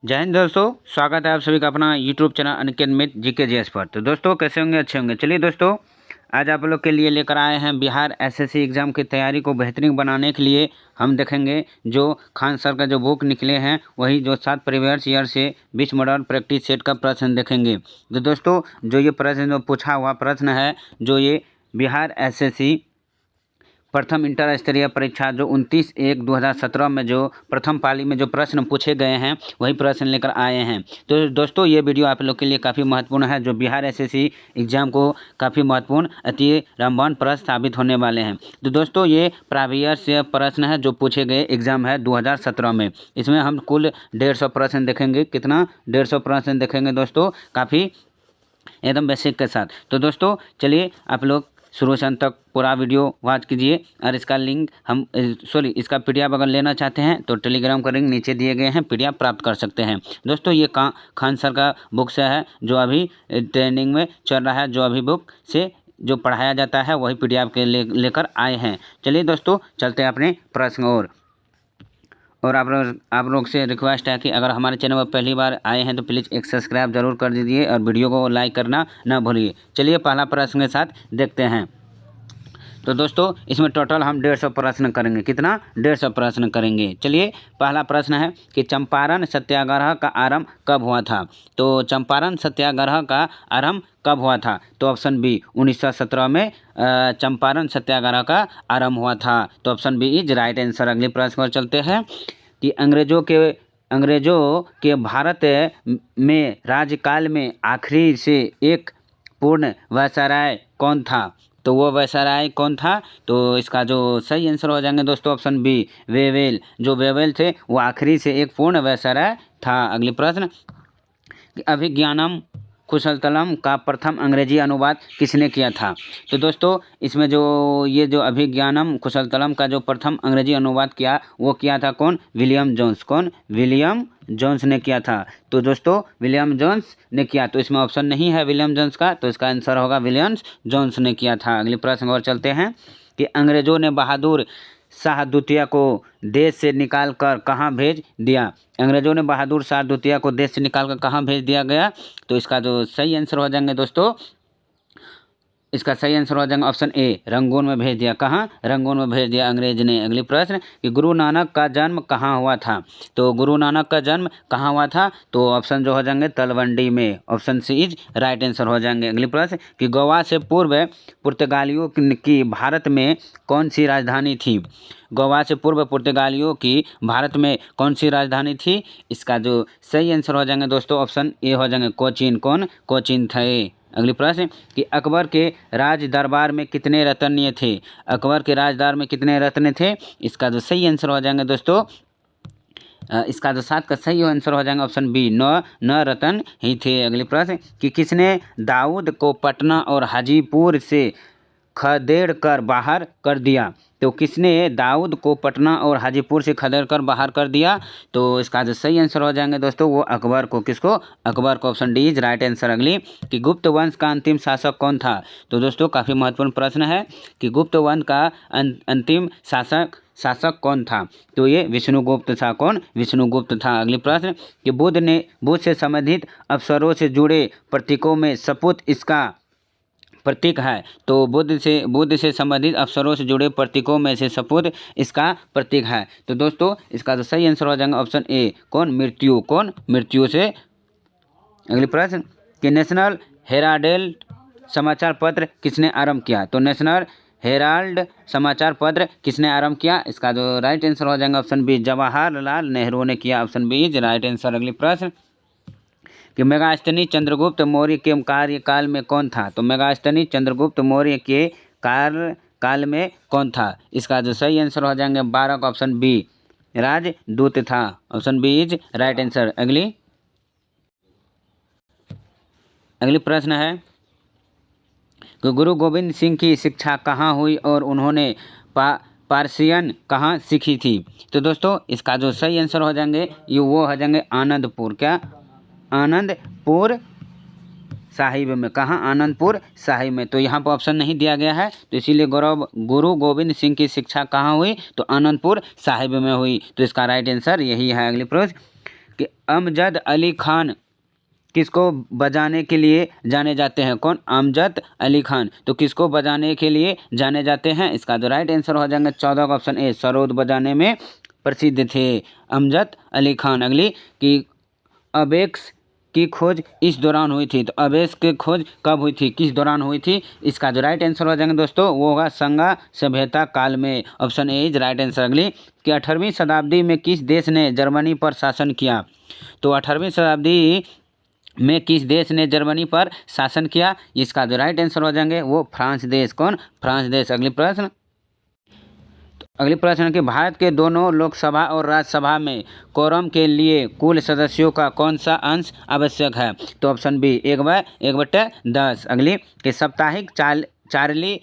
जय हिंद दोस्तों, स्वागत है आप सभी का अपना यूट्यूब चैनल अनिकेत मित जीके जीएस पर। तो दोस्तों कैसे होंगे? अच्छे होंगे। चलिए दोस्तों, आज आप लोग के लिए लेकर आए हैं बिहार एसएससी एग्ज़ाम की तैयारी को बेहतरीन बनाने के लिए हम देखेंगे जो खान सर का जो बुक निकले हैं, वही जो 7 प्रीवियस ईयर से 20 मॉडल प्रैक्टिस सेट का प्रश्न देखेंगे। तो दोस्तों जो ये प्रश्न जो पूछा हुआ प्रश्न है, जो ये बिहार एसएससी प्रथम इंटर स्तरीय परीक्षा जो 29/1/2017 में जो प्रथम पाली में जो प्रश्न पूछे गए हैं, वही प्रश्न लेकर आए हैं। तो दोस्तों ये वीडियो आप लोग के लिए काफ़ी महत्वपूर्ण है, जो बिहार एसएससी एग्ज़ाम को काफ़ी महत्वपूर्ण अति रामबाण प्रश्न साबित होने वाले हैं। तो दोस्तों ये प्रीवियस से प्रश्न है जो पूछे गए एग्ज़ाम है 2017 में। इसमें हम कुल 150 प्रश्न देखेंगे। कितना? 150 प्रश्न देखेंगे दोस्तों, काफ़ी एकदम बेसिक के साथ। तो दोस्तों चलिए आप लोग शुरू से अंत तक पूरा वीडियो वॉच कीजिए। और इसका लिंक इसका पीडीएफ अगर लेना चाहते हैं तो टेलीग्राम का लिंक नीचे दिए गए हैं, पीडीएफ प्राप्त कर सकते हैं। दोस्तों ये खान सर का बुक से है, जो अभी ट्रेंडिंग में चल रहा है, जो अभी बुक से जो पढ़ाया जाता है वही पीडीएफ के लेकर आए हैं। चलिए दोस्तों चलते हैं अपने प्रश्न और आप लोग से रिक्वेस्ट है कि अगर हमारे चैनल पर पहली बार आए हैं तो प्लीज़ एक सब्सक्राइब जरूर कर दीजिए और वीडियो को लाइक करना ना भूलिए। चलिए पहला प्रश्न के साथ देखते हैं। तो दोस्तों इसमें टोटल हम 150 प्रश्न करेंगे। कितना? 150 प्रश्न करेंगे। चलिए पहला प्रश्न है कि चंपारण सत्याग्रह का आरंभ कब हुआ था? तो चंपारण सत्याग्रह का आरंभ कब हुआ था? तो ऑप्शन बी 1917 में चंपारण सत्याग्रह का आरंभ हुआ था। तो option B is right answer. अगले प्रश्न पर चलते हैं कि अंग्रेजों के भारत में राज्यकाल में आखिरी से एक पूर्ण वायसराय कौन था? तो वो वायसराय कौन था? तो इसका जो सही आंसर हो जाएंगे दोस्तों ऑप्शन बी वेवेल। जो वेवेल थे वो आखिरी से एक पूर्ण वायसराय था। अगले प्रश्न, अभिज्ञानम कुशलतलम का प्रथम अंग्रेजी अनुवाद किसने किया था? तो दोस्तों इसमें जो ये जो अभिज्ञानम कुशलतलम का जो प्रथम अंग्रेजी अनुवाद किया, वो किया था कौन? William Jones. कौन? विलियम जोन्स ने किया था। तो दोस्तों विलियम जोन्स ने किया, तो इसमें ऑप्शन नहीं है विलियम जोन्स का, तो इसका आंसर होगा विलियम जोन्स ने किया था। अगले प्रश्न और चलते हैं कि अंग्रेजों ने बहादुर शाह द्वितीय को देश से निकाल कर कहाँ भेज दिया? अंग्रेजों ने बहादुर शाह द्वितीय को देश से निकाल कर कहाँ भेज दिया गया? तो इसका जो सही आंसर हो जाएंगे दोस्तों, इसका सही आंसर हो जाएगा ऑप्शन ए, रंगून में भेज दिया। कहाँ? रंगून में भेज दिया अंग्रेज ने। अगली प्रश्न कि गुरु नानक का जन्म कहाँ हुआ था? तो गुरु नानक का जन्म कहाँ हुआ था? तो ऑप्शन जो हो जाएंगे तलवंडी में। Option C is right answer हो जाएंगे। अगली प्रश्न कि गोवा से पूर्व पुर्तगालियों की भारत में कौन सी राजधानी थी? गोवा से पूर्व पुर्तगालियों की भारत में कौन सी राजधानी थी? इसका जो सही आंसर हो जाएंगे दोस्तों ऑप्शन ए हो जाएंगे कोचीन। कौन? कोचीन थे। अगली प्रश्न कि अकबर के राज दरबार में कितने रत्न थे? अकबर के राज दरबार में कितने रत्न थे? इसका जो सही आंसर हो जाएंगे दोस्तों, इसका जो 7 का सही आंसर हो जाएगा ऑप्शन बी, 9 रत्न ही थे। अगली प्रश्न कि किसने दाऊद को पटना और हाजीपुर से खदेड़ कर बाहर कर दिया? तो किसने दाऊद को पटना और हाजीपुर से खदेड़ कर बाहर कर दिया? तो इसका जो सही आंसर हो जाएंगे दोस्तों वो अकबर को। किसको? अकबर को। Option D is right answer. अगली कि गुप्त वंश का अंतिम शासक कौन था? तो दोस्तों काफ़ी महत्वपूर्ण प्रश्न है कि गुप्त वंश का अंतिम शासक कौन था? तो ये विष्णुगुप्त था। कौन? विष्णुगुप्त था। अगली प्रश्न कि बुद्ध से संबंधित अवसरों से जुड़े प्रतीकों में सपूत इसका प्रतीक है। तो बुद्ध से संबंधित अवसरों से जुड़े प्रतीकों में से सपूत इसका प्रतीक है। तो दोस्तों इसका तो सही आंसर हो जाएगा ऑप्शन ए, कौन? मृत्यु। कौन? मृत्यु से। अगले प्रश्न कि नेशनल हेराल्ड समाचार पत्र किसने आरंभ किया? तो नेशनल हेराल्ड समाचार पत्र किसने आरंभ किया? इसका जो राइट आंसर हो जाएगा ऑप्शन बी, जवाहरलाल नेहरू ने किया। Option B is right answer. अगली प्रश्न कि मेगास्थनी चंद्रगुप्त मौर्य के कार्यकाल में कौन था? तो मेगास्थनी चंद्रगुप्त मौर्य के कार्यकाल में कौन था? इसका जो सही आंसर हो जाएंगे 12 का ऑप्शन बी, राजदूत था। Option B is right answer. अगली प्रश्न है कि गुरु गोविंद सिंह की शिक्षा कहाँ हुई और उन्होंने पारसियन कहाँ सीखी थी? तो दोस्तों इसका जो सही आंसर हो जाएंगे ये वो हो जाएंगे आनंदपुर। क्या? आनंदपुर साहिब में। कहाँ? आनंदपुर साहिब में। तो यहाँ पर ऑप्शन नहीं दिया गया है, तो इसीलिए गुरु गोविंद सिंह की शिक्षा कहाँ हुई? तो आनंदपुर साहिब में हुई। तो इसका राइट आंसर यही है। अगली प्रश्न कि अमजद अली खान किसको बजाने के लिए जाने जाते हैं? कौन? अमजद अली खान। तो किसको बजाने के लिए जाने जाते हैं? इसका जो राइट आंसर हो जाएगा 14 का ऑप्शन ए, सरोद बजाने में प्रसिद्ध थे अमजद अली खान। अगली कि अबेक्स की खोज इस दौरान हुई थी। तो अबेक्स की खोज कब हुई थी, किस दौरान हुई थी? इसका जो राइट आंसर हो जाएंगे दोस्तों वो होगा संगा सभ्यता काल में। Option A is right answer. अगली कि 18वीं शताब्दी में किस देश ने जर्मनी पर शासन किया? तो 18वीं शताब्दी में किस देश ने जर्मनी पर शासन किया? इसका जो राइट आंसर हो जाएंगे वो फ्रांस देश। कौन? फ्रांस देश। अगली प्रश्न है कि भारत के दोनों लोकसभा और राज्यसभा में कोरम के लिए कुल सदस्यों का कौन सा अंश आवश्यक है? तो ऑप्शन बी 1/10। अगली कि साप्ताहिक चार्ली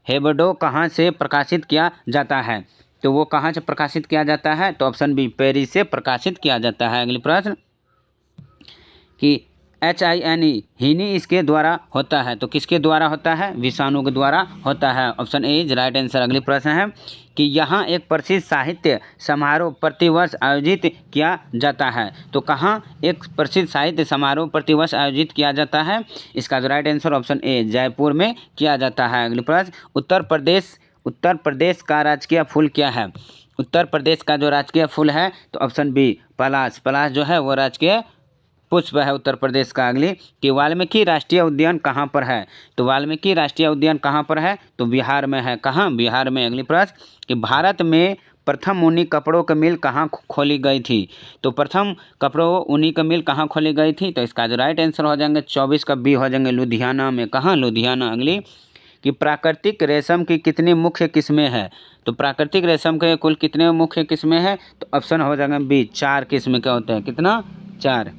हेब्डो कहाँ से प्रकाशित किया जाता है? तो वो कहाँ से प्रकाशित किया जाता है? तो ऑप्शन बी पेरिस से प्रकाशित किया जाता है। अगली प्रश्न कि HINE हिनी इसके द्वारा होता है। तो किसके द्वारा होता है? विषाणु के द्वारा होता है। Option A is right answer. अगली प्रश्न है कि यहाँ एक प्रसिद्ध साहित्य समारोह प्रतिवर्ष आयोजित किया जाता है। तो कहाँ एक प्रसिद्ध साहित्य समारोह प्रतिवर्ष आयोजित किया जाता है? इसका जो right answer option A Jaipur में किया जाता है। अगली प्रश्न उत्तर प्रदेश का राजकीय फूल क्या है? उत्तर प्रदेश का जो राजकीय फूल है तो ऑप्शन बी पलाश जो है वो राजकीय पुष्प है उत्तर प्रदेश का। अगली कि वाल्मीकि राष्ट्रीय उद्यान कहाँ पर है? तो वाल्मीकि राष्ट्रीय उद्यान कहाँ पर है? तो बिहार में है। कहाँ? बिहार में। अगली प्रश्न कि भारत में प्रथम ऊनी कपड़ों की मिल कहाँ खोली गई थी? तो प्रथम कपड़ों ऊनी की मिल कहाँ खोली गई थी? तो इसका जो राइट आंसर हो जाएंगे 24 का बी हो जाएंगे लुधियाना में। कहाँ? लुधियाना। अगली कि प्राकृतिक रेशम की कितनी मुख्य किस्में हैं? तो प्राकृतिक रेशम के कुल कितने मुख्य किस्में हैं? तो ऑप्शन हो जाएगा बी 4 किस्म के होते हैं। कितना? 4।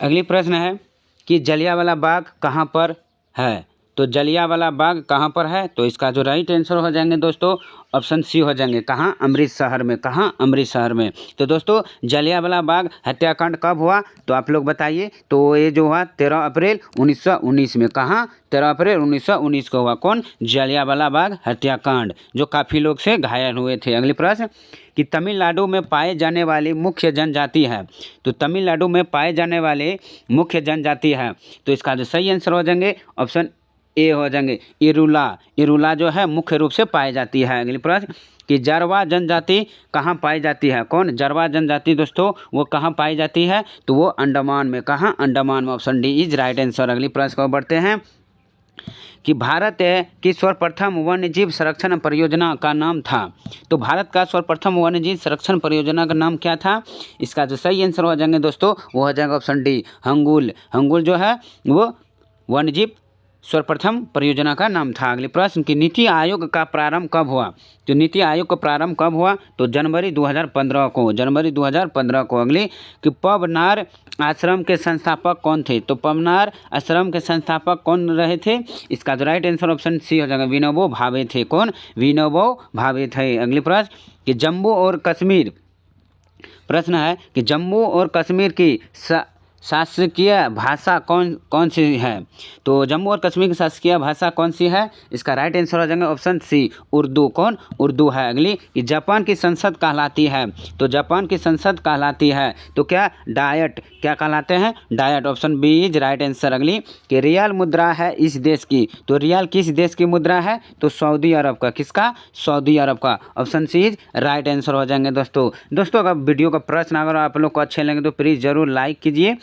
अगली प्रश्न है कि जलियांवाला बाग कहाँ पर है? तो जलियांवाला बाग कहाँ पर है? तो इसका जो राइट आंसर हो जाएंगे दोस्तों ऑप्शन सी हो जाएंगे। कहाँ? अमृतसर में। कहाँ? अमृतसर में। तो दोस्तों जलियांवाला बाग हत्याकांड कब हुआ? तो आप लोग बताइए। तो ये जो हुआ 13 अप्रैल 1919 में। कहाँ? 13 अप्रैल 1919 को हुआ। कौन? जलियांवाला बाग हत्याकांड, जो काफ़ी लोग से घायल हुए थे। अगली प्रश्न कि तमिलनाडु में पाए जाने वाली मुख्य जनजाति है। तो तमिलनाडु में पाए जाने वाले मुख्य जनजाति है। तो इसका जो सही आंसर हो जाएंगे ऑप्शन ए हो जाएंगे इरुला जो है मुख्य रूप से पाई जाती है। अगली प्रश्न कि जारवा जनजाति कहाँ पाई जाती है? कौन? जारवा जनजाति दोस्तों वो कहाँ पाई जाती है? तो वो अंडमान में। कहाँ? अंडमान में। Option D is right answer. अगली प्रश्न को बढ़ते हैं कि भारत की सर्वप्रथम वन्यजीव संरक्षण परियोजना का नाम था। तो भारत का सर्वप्रथम वन्यजीव संरक्षण परियोजना का नाम क्या था? इसका जो सही आंसर हो जाएंगे दोस्तों वो हो जाएगा ऑप्शन डी हंगुल जो है वो वन्यजीव सर्वप्रथम परियोजना का नाम था। अगले प्रश्न कि नीति आयोग का प्रारंभ कब हुआ? तो नीति आयोग का प्रारंभ कब हुआ? तो जनवरी 2015 को। अगली कि पवनार आश्रम के संस्थापक कौन थे? तो पवनार आश्रम के संस्थापक कौन रहे थे? इसका जो राइट आंसर ऑप्शन सी हो जाएगा विनोबा भावे थे। कौन? विनोबा भावे थे। अगली प्रश्न कि जम्मू और कश्मीर प्रश्न है कि जम्मू और कश्मीर की शासकीय भाषा कौन सी है? तो जम्मू और कश्मीर की शासकीय भाषा कौन सी है? इसका राइट आंसर हो जाएगा ऑप्शन सी उर्दू। कौन? उर्दू है। अगली कि जापान की संसद कहलाती है। तो जापान की संसद कहलाती है तो क्या? डायट। क्या कहलाते हैं? Diet. Option B is right answer. अगली कि रियाल मुद्रा है इस देश की। तो रियाल किस देश की मुद्रा है? तो सऊदी अरब का। किसका? सऊदी अरब का। Option C is right answer हो जाएंगे दोस्तों अगर वीडियो का प्रश्न अगर आप लोग को अच्छे लगे तो प्लीज़ ज़रूर लाइक कीजिए।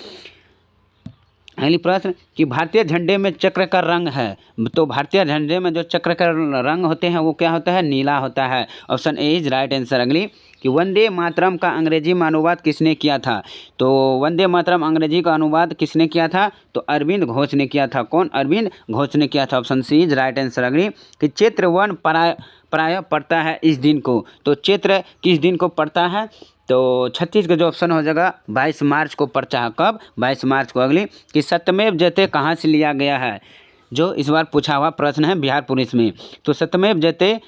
अगली प्रश्न कि भारतीय झंडे में चक्र का रंग है। तो भारतीय झंडे में जो चक्र का रंग होते हैं वो क्या होता है? नीला होता है। Option A is right answer. अगली कि वंदे मातरम का अंग्रेजी में अनुवाद किसने किया था? तो वंदे मातरम अंग्रेजी का अनुवाद किसने किया था? तो अरविंद घोष ने किया था। कौन? अरविंद घोष ने किया था। Option C is right answer. अगली कि चैत्र वन प्राय पड़ता है इस दिन को। तो चैत्र किस दिन को पड़ता है? तो 36 का जो ऑप्शन हो जाएगा 22 मार्च को पड़ता है। कब? 22 मार्च को। अगली कि सत्यमेव जयते कहाँ से लिया गया है? जो इस बार पूछा हुआ प्रश्न है बिहार पुलिस में। तो सत्यमेव जयते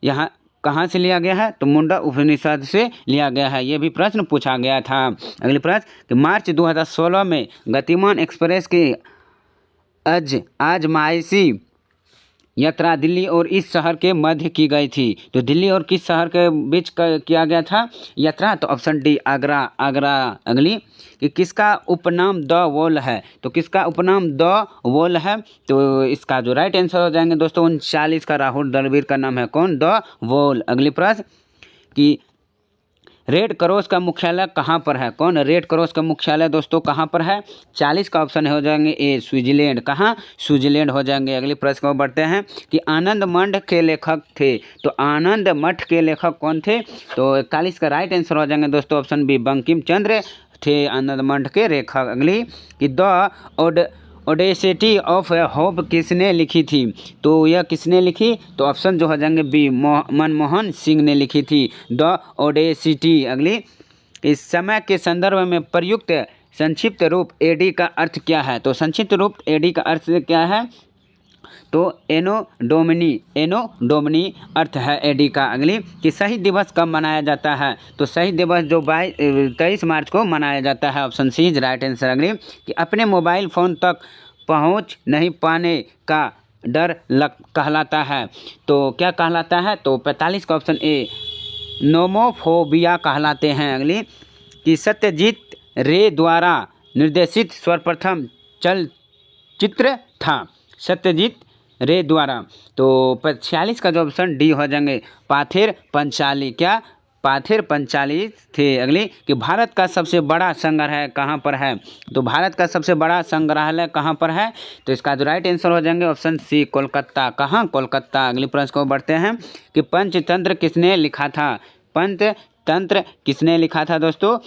यहाँ कहाँ से लिया गया है? तो मुंडा उपनिषद से लिया गया है। ये भी प्रश्न पूछा गया था। अगली प्रश्न कि मार्च 2016 में गतिमान एक्सप्रेस की आजमाइशी यात्रा दिल्ली और इस शहर के मध्य की गई थी। तो दिल्ली और किस शहर के बीच किया गया था यात्रा? तो ऑप्शन डी आगरा। आगरा। अगली कि किसका उपनाम द वॉल है? तो किसका उपनाम द वॉल है? तो इसका जो राइट आंसर हो जाएंगे दोस्तों 39 का राहुल द्रविड़ का नाम है कौन? The wall. अगली प्रश्न कि रेड क्रॉस का मुख्यालय कहाँ पर है? कौन? रेड क्रॉस का मुख्यालय दोस्तों कहाँ पर है? 40 का ऑप्शन हो जाएंगे ए स्विट्जरलैंड। कहाँ? स्विट्जरलैंड हो जाएंगे। अगले प्रश्न को बढ़ते हैं कि आनंद मठ के लेखक थे। तो आनंद मठ के लेखक कौन थे? तो 41 का राइट आंसर हो जाएंगे दोस्तों ऑप्शन बी बंकिम चंद्र थे आनंद मठ के लेखक। अगली कि द ओडेसिटी ऑफ होप किसने लिखी थी? तो यह किसने लिखी? तो ऑप्शन जो हो जाएंगे बी मनमोहन सिंह ने लिखी थी द ओडेसिटी। अगली इस समय के संदर्भ में प्रयुक्त संक्षिप्त रूप एडी का अर्थ क्या है? तो संक्षिप्त रूप एडी का अर्थ क्या है? तो एनो डोमिनी अर्थ है एडी का। अगली कि शहीद दिवस कब मनाया जाता है? तो शहीद दिवस जो 23 मार्च को मनाया जाता है। Option C is right answer. अगली कि अपने मोबाइल फ़ोन तक पहुंच नहीं पाने का डर कहलाता है। तो क्या कहलाता है? तो 45 का ऑप्शन ए नोमोफोबिया कहलाते हैं। अगली कि सत्यजीत रे द्वारा निर्देशित सर्वप्रथम चलचित्र था। सत्यजीत रे द्वारा। तो 46 का जो ऑप्शन डी हो जाएंगे पाथेर पंचाली। क्या? पाथेर पंचाली थे। अगली कि भारत का सबसे बड़ा संग्रहालय कहाँ पर है? तो भारत का सबसे बड़ा संग्रहालय कहाँ पर है? तो इसका जो राइट आंसर हो जाएंगे ऑप्शन सी कोलकाता। कहाँ? कोलकाता। अगली प्रश्न को बढ़ते हैं कि पंचतंत्र किसने लिखा था? पंचतंत्र किसने लिखा था दोस्तों?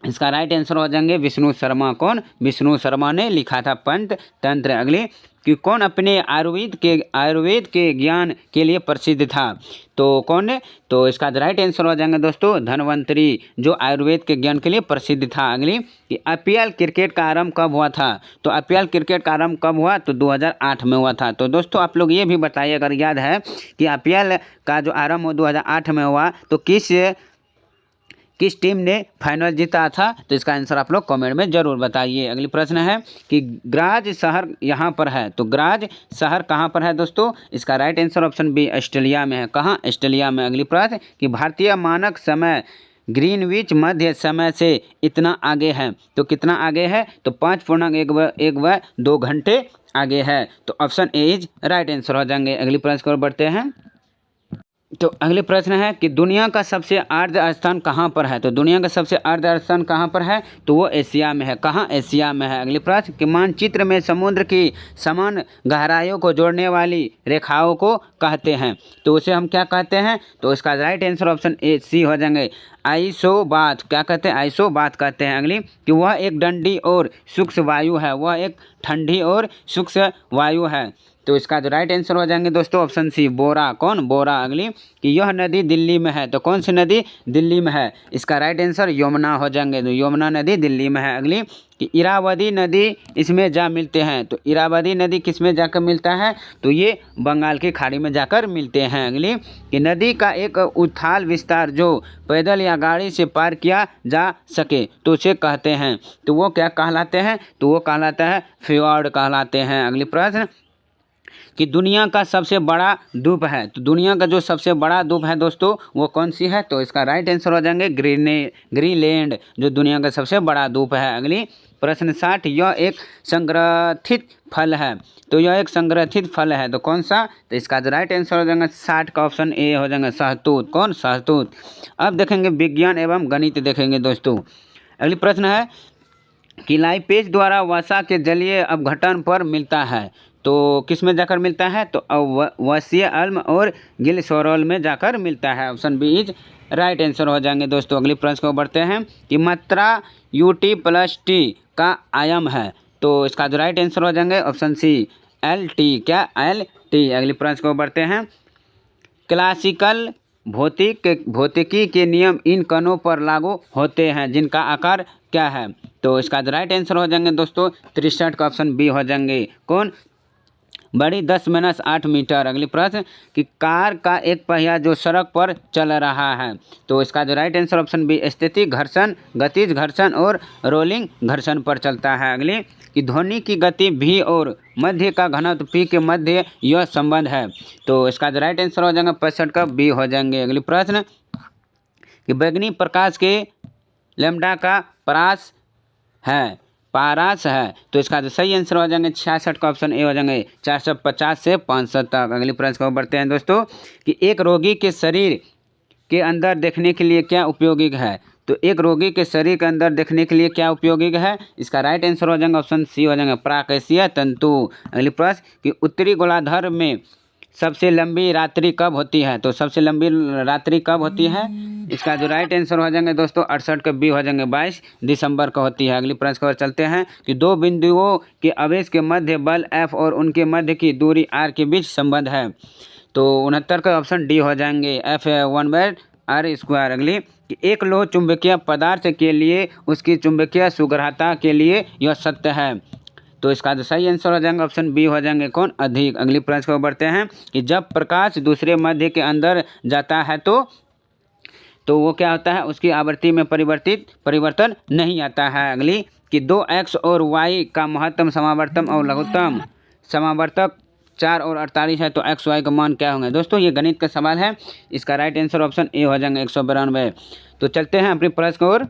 इसका राइट आंसर हो जाएंगे विष्णु शर्मा। कौन? विष्णु शर्मा ने लिखा था पंचतंत्र। अगली कि कौन अपने आयुर्वेद के ज्ञान के लिए प्रसिद्ध था? तो कौन है? तो इसका राइट आंसर हो जाएंगे दोस्तों धन्वंतरी जो आयुर्वेद के ज्ञान के लिए प्रसिद्ध था। अगली कि आईपीएल क्रिकेट का आरंभ कब हुआ था? तो आईपीएल क्रिकेट का आरंभ कब हुआ? तो 2008 में हुआ था। तो दोस्तों आप लोग ये भी बताइए अगर याद है कि आईपीएल का जो आरंभ 2008 में हुआ तो किस टीम ने फाइनल जीता था? तो इसका आंसर आप लोग कमेंट में जरूर बताइए। अगली प्रश्न है कि ग्राज शहर यहाँ पर है। तो ग्राज शहर कहाँ पर है दोस्तों? इसका right answer option B Australia में है। कहाँ? ऑस्ट्रेलिया में। अगली प्रश्न कि भारतीय मानक समय ग्रीनविच मध्य समय से इतना आगे है। तो कितना आगे है? तो 5.1 व 2 घंटे आगे है। तो option A is right answer हो जाएंगे। अगली प्रश्न को बढ़ते हैं। तो अगले प्रश्न है कि दुनिया का सबसे आर्द्र स्थान कहाँ पर है? तो दुनिया का सबसे आर्द्र स्थान कहाँ पर है? तो वो एशिया में है। कहाँ? एशिया में है। अगले प्रश्न कि मानचित्र में समुद्र की समान गहराइयों को जोड़ने वाली रेखाओं को कहते हैं। तो उसे हम क्या कहते हैं? तो इसका राइट आंसर ऑप्शन ए सी हो जाएंगे आइसोबाथ। क्या कहते हैं? आइसोबाथ कहते हैं। अगली कि वह एक ठंडी और शुष्क वायु है। वह एक ठंडी और शुष्क वायु है। तो इसका जो राइट आंसर हो जाएंगे दोस्तों ऑप्शन सी बोरा। कौन? बोरा। अगली कि यह नदी दिल्ली में है। तो कौन सी नदी दिल्ली में है? इसका राइट आंसर यमुना हो जाएंगे। तो यमुना नदी दिल्ली में है। अगली कि इरावदी नदी इसमें जा मिलते हैं। तो इरावदी नदी किस में जाकर मिलता है? तो ये बंगाल की खाड़ी में जाकर मिलते हैं। अगली कि नदी का एक उथाल विस्तार जो पैदल या गाड़ी से पार किया जा सके तो उसे कहते हैं। तो वो क्या कहलाते हैं? तो वो कहलाता है फ्योर्ड कहलाते हैं। अगली प्रश्न कि दुनिया का सबसे बड़ा द्वीप है। तो दुनिया का जो सबसे बड़ा द्वीप है दोस्तों वो कौन सी है? तो इसका राइट आंसर हो जाएंगे ग्रीनलैंड जो दुनिया का सबसे बड़ा द्वीप है। अगली प्रश्न 60 यह एक संग्रथित फल है। तो यह एक संग्रथित फल है। तो कौन सा? तो इसका जो राइट आंसर हो जाएगा 60 का ऑप्शन ए हो जाएगा सहतूत। कौन? सहतूत। अब देखेंगे विज्ञान एवं गणित देखेंगे दोस्तों। अगली प्रश्न है कि लाइपेज द्वारा वसा के जलीय अपघटन पर मिलता है। तो किस में जाकर मिलता है? तो वसीय अम्ल और ग्लिसरॉल में जाकर मिलता है। Option B is right answer हो जाएंगे दोस्तों। अगली प्रश्न को बढ़ते हैं कि मात्रा UT+T का आयाम है। तो इसका जो राइट आंसर हो जाएंगे ऑप्शन सी LT। क्या? LT। अगली प्रश्न को बढ़ते हैं क्लासिकल भौतिकी के नियम इन कणों पर लागू होते हैं जिनका आकार क्या है? तो इसका जो राइट आंसर हो जाएंगे दोस्तों 63 का ऑप्शन बी हो जाएंगे। कौन? बड़ी 10-8 मीटर। अगली प्रश्न कि कार का एक पहिया जो सड़क पर चल रहा है। तो इसका जो राइट आंसर ऑप्शन बी स्थितिक घर्षण, गतिज घर्षण और रोलिंग घर्षण पर चलता है। अगली कि ध्वनि की गति v और मध्य का घनत्व p के मध्य यह संबंध है। तो इसका जो राइट आंसर हो जाएगा 65 का बी हो जाएंगे। अगली प्रश्न कि बैगनी प्रकाश के लैम्ब्डा का पारास है। तो इसका जो सही आंसर हो जाएंगे 66 का ऑप्शन ए हो जाएंगे 450 से 500 तक। अगली प्रश्न को बढ़ते हैं दोस्तों कि एक रोगी के शरीर के अंदर देखने के लिए क्या उपयोगी है। तो एक रोगी के शरीर के अंदर देखने के लिए क्या उपयोगी है। इसका राइट आंसर हो जाएगा ऑप्शन सी हो जाएगा प्राकशीय तंतु। अगली प्रश्न कि उत्तरी गोलार्ध में सबसे लंबी रात्रि कब होती है। तो सबसे लंबी रात्रि कब होती है। इसका जो राइट आंसर हो जाएंगे दोस्तों 68 के बी हो जाएंगे 22 दिसंबर को होती है। अगली प्रश्न पर चलते हैं कि दो बिंदुओं के आवेश के मध्य बल F और उनके मध्य की दूरी R के बीच संबंध है। तो 69 का ऑप्शन डी हो जाएंगे F1/r²। अगली कि एक लोह चुंबकीय पदार्थ के लिए उसकी चुंबकीय सुग्राह्यता के लिए यह सत्य है। तो इसका जो सही आंसर हो जाएगा ऑप्शन बी हो जाएंगे कौन अधिक। अगली प्रश्न को बढ़ते हैं कि जब प्रकाश दूसरे मध्य के अंदर जाता है तो वो क्या होता है, उसकी आवृत्ति में परिवर्तन नहीं आता है। अगली कि 2x और y का महत्तम समावर्तन और लघुत्तम समावर्तक 4 और 48 है। तो x y का मान क्या होंगे। दोस्तों ये गणित का सवाल है, इसका राइट आंसर ऑप्शन ए हो जाएंगे 192। तो चलते हैं अपनी प्रश्न की ओर।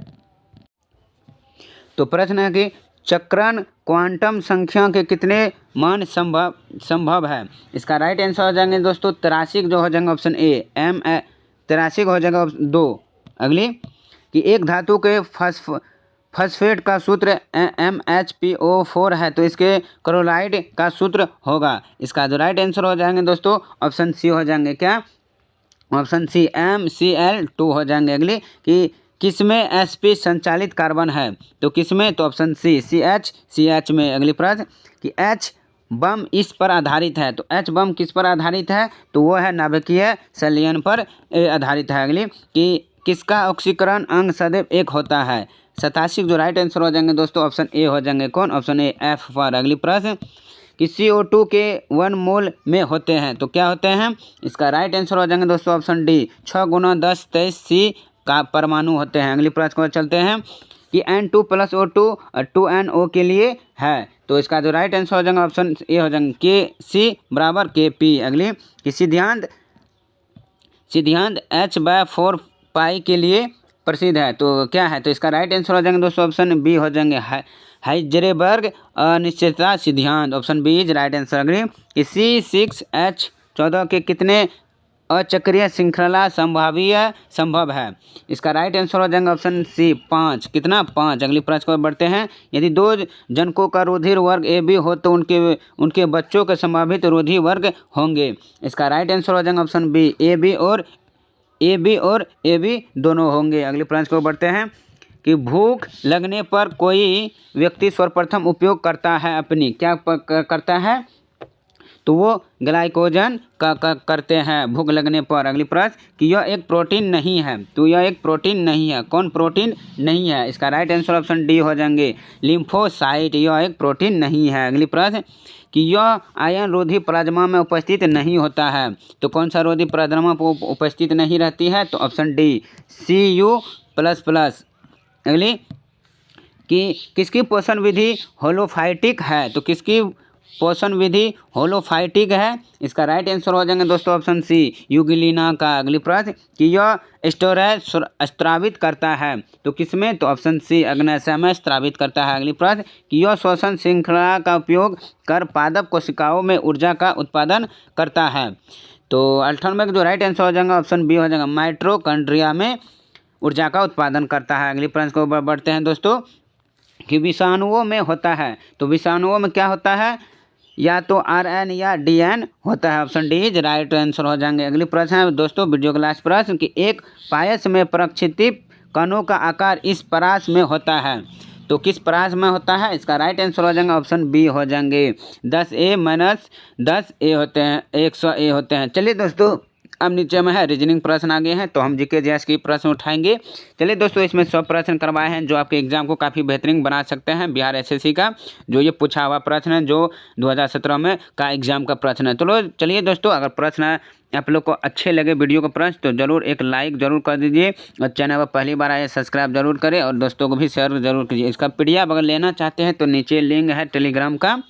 तो प्रश्न है कि चक्रण क्वांटम संख्या के कितने मान संभव है। इसका राइट आंसर हो जाएंगे दोस्तों 83 जो हो जाएंगे ऑप्शन ए 83 हो जाएगा ऑप्शन 2। अगली कि एक धातु के फॉस्फेट का सूत्र MHPO4 है। तो इसके क्लोराइड का सूत्र होगा। इसका जो राइट आंसर हो जाएंगे दोस्तों ऑप्शन सी हो जाएंगे क्या ऑप्शन सी MCl2 हो जाएंगे। अगली कि किसमें sp संचालित कार्बन है। तो किसमें, तो ऑप्शन सी CH में। अगली प्रश्न कि H बम इस पर आधारित है। तो H बम किस पर आधारित है, तो वो है नाभिकीय संलयन पर आधारित है। अगली कि किसका ऑक्सीकरण अंग सदैव एक होता है। 87 जो राइट आंसर हो जाएंगे दोस्तों ऑप्शन ए हो जाएंगे कौन ऑप्शन ए F पर। अगली प्रश्न कि CO2 के 1 मोल में होते हैं। तो क्या होते हैं, इसका राइट आंसर हो जाएंगे दोस्तों ऑप्शन डी 6 × 10⁻³ C का परमाणु होते हैं। अगली प्रश्न को चलते हैं कि N2+O2 और 2NO के लिए है। तो इसका जो राइट आंसर हो जाएगा ऑप्शन ए हो जाएंगे Kc = Kp। अगली कि सिद्धांत H/4 पाई के लिए प्रसिद्ध है। तो क्या है, तो इसका राइट आंसर हो जाएंगे दोस्तों ऑप्शन बी हो जाएंगे हाइजेनबर्ग अनिश्चितता सिद्धांत। Option B is right answer. अगली कि C6H14 के कितने अचक्रीय श्रृंखला संभव है। इसका राइट आंसर हो जाएगा ऑप्शन सी 5। कितना 5। अगली प्रश्न को बढ़ते हैं यदि 2 जनकों का रुधिर वर्ग AB हो तो उनके बच्चों के संभावित रुधिर वर्ग होंगे। इसका राइट आंसर हो जाएगा ऑप्शन बी AB और AB दोनों होंगे। अगली प्रश्न को बढ़ते हैं कि भूख लगने पर कोई व्यक्ति सर्वप्रथम उपयोग करता है अपनी क्या करता है, तो वो ग्लाइकोजन का करते हैं भूख लगने पर। अगली प्रश्न कि यह एक प्रोटीन नहीं है। तो यह एक प्रोटीन नहीं है। कौन प्रोटीन नहीं है, इसका राइट आंसर ऑप्शन डी हो जाएंगे लिम्फोसाइट। यह एक प्रोटीन नहीं है। अगली प्रश्न कि यह आयन रोधी प्लाज्मा में उपस्थित नहीं होता है। तो कौन सा रोधी प्लाज्मा पर उपस्थित नहीं रहती है, तो ऑप्शन डी Cu++। अगली कि किसकी पोषण विधि होलोफाइटिक है। तो किसकी पोषण विधि होलोफाइटिक है। इसका राइट आंसर हो जाएंगे दोस्तों ऑप्शन सी यूगिलिना का। अगली प्रश्न कि यह स्टेरॉयड स्रावित करता है। तो किसमें, तो ऑप्शन सी अग्न्याशय में स्रावित करता है। अगली प्रश्न कि यह श्वसन श्रृंखला का उपयोग कर पादप कोशिकाओं में ऊर्जा का उत्पादन करता है। तो 98 जो राइट आंसर हो जाएगा ऑप्शन बी हो जाएगा माइटोकॉन्ड्रिया में ऊर्जा का उत्पादन करता है। अगली प्रश्न को बढ़ते हैं दोस्तों कि विषाणुओं में होता है। तो विषाणुओं में क्या होता है, या तो RN या DN होता है। Option D is right answer हो जाएंगे। अगली प्रश्न है दोस्तों वीडियो का लास्ट प्रश्न कि एक पायस में प्रक्षेपित कणों का आकार इस परास में होता है। तो किस परास में होता है, इसका राइट आंसर हो जाएगा ऑप्शन बी हो जाएंगे 10A - 10A होते हैं 100A होते हैं। चलिए दोस्तों अब नीचे में है रीजनिंग प्रश्न आ गए हैं, तो हम जीके जीएस के प्रश्न उठाएंगे। चलिए दोस्तों, इसमें 100 प्रश्न करवाए हैं जो आपके एग्जाम को काफ़ी बेहतरीन बना सकते हैं। बिहार एसएससी का जो ये पूछा हुआ प्रश्न है, जो 2017 में का एग्जाम का प्रश्न है। तो चलिए दोस्तों, अगर प्रश्न आप लोग को अच्छे लगे वीडियो का प्रश्न तो जरूर एक लाइक जरूर कर दीजिए, और चैनल पर पहली बार आए सब्सक्राइब जरूर करें, और दोस्तों को भी शेयर जरूर कीजिए। इसका पीडीएफ अगर लेना चाहते हैं तो नीचे लिंक है टेलीग्राम का,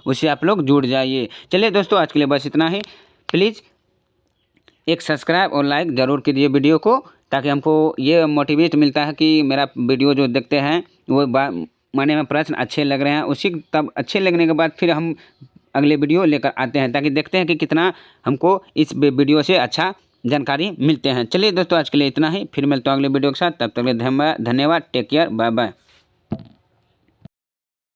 उससे आप लोग जुड़ जाइए। चलिए दोस्तों, आज के लिए बस इतना ही। प्लीज़ एक सब्सक्राइब और लाइक ज़रूर कीजिए वीडियो को, ताकि हमको ये मोटिवेट मिलता है कि मेरा वीडियो जो देखते हैं वो माने में प्रश्न अच्छे लग रहे हैं, उसी तब अच्छे लगने के बाद फिर हम अगले वीडियो लेकर आते हैं, ताकि देखते हैं कि कितना हमको इस वीडियो से अच्छा जानकारी मिलते हैं। चलिए दोस्तों, आज के लिए इतना ही, फिर मिलते हैं अगले वीडियो के साथ। तब तक धन्यवाद, टेक केयर, बाय बाय।